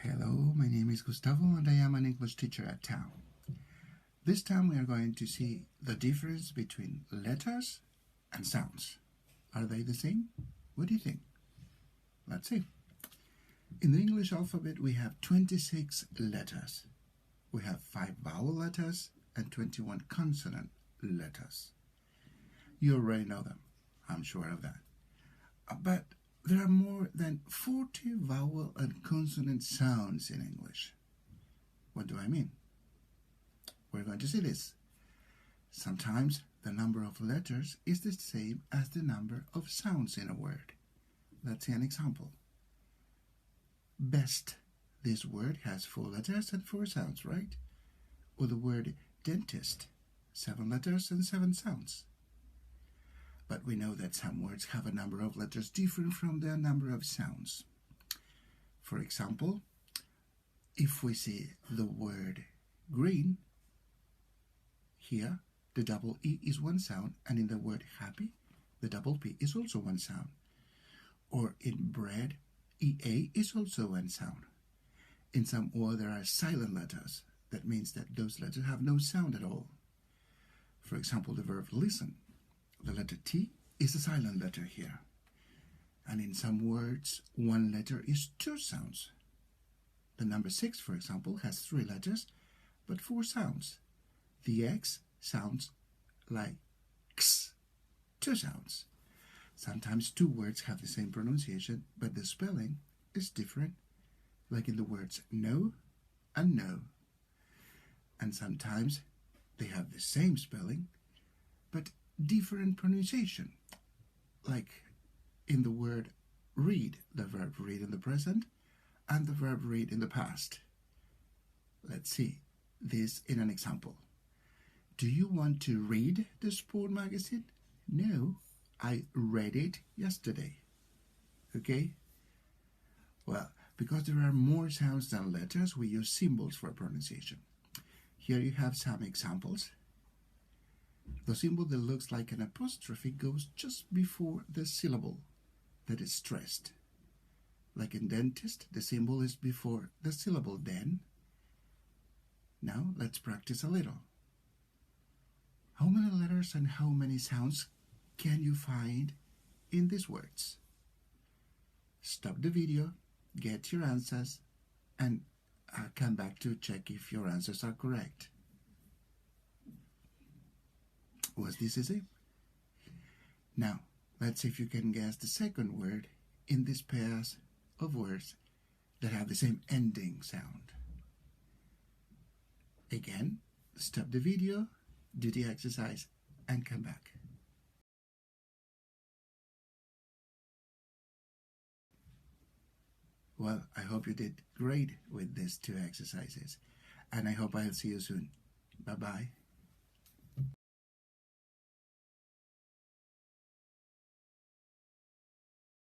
Hello, my name is Gustavo and I am an English teacher at Tau. This time we are going to see the difference between letters and sounds. Are they the same? What do you think? Let's see. In the English alphabet we have 26 letters. We have 5 vowel letters and 21 consonant letters. You already know them, I'm sure of that. But there are more than 40 vowel and consonant sounds in English. What do I mean? We're going to see this. Sometimes the number of letters is the same as the number of sounds in a word. Let's see an example. Best. This word has 4 letters and 4 sounds, right? Or the word dentist, 7 letters and 7 sounds. But we know that some words have a number of letters different from their number of sounds. For example, if we see the word green, here the double E is 1 sound, and in the word happy, the double P is also 1 sound. Or in bread, EA is also 1 sound. In some words there are silent letters. That means that those letters have no sound at all. For example, the verb listen. The letter T is a silent letter here. And in some words, 1 letter is 2 sounds. The number 6, for example, has 3 letters, but 4 sounds. The X sounds like X, 2 sounds. Sometimes 2 words have the same pronunciation, but the spelling is different, like in the words no and no. And sometimes they have the same spelling, but different pronunciation, like in the word read, the verb read in the present and the verb read in the past. Let's see this in an example. Do you want to read the sport magazine? No, I read it yesterday. Okay? Well, because there are more sounds than letters, we use symbols for pronunciation. Here you have some examples. The symbol that looks like an apostrophe goes just before the syllable that is stressed. Like in dentist, the symbol is before the syllable den. Now let's practice a little. How many letters and how many sounds can you find in these words? Stop the video, get your answers, and come back to check if your answers are correct. Was this easy? Now, let's see if you can guess the second word in these pairs of words that have the same ending sound. Again, stop the video, do the exercise, and come back. Well, I hope you did great with these 2 exercises, and I hope I'll see you soon. Bye-bye.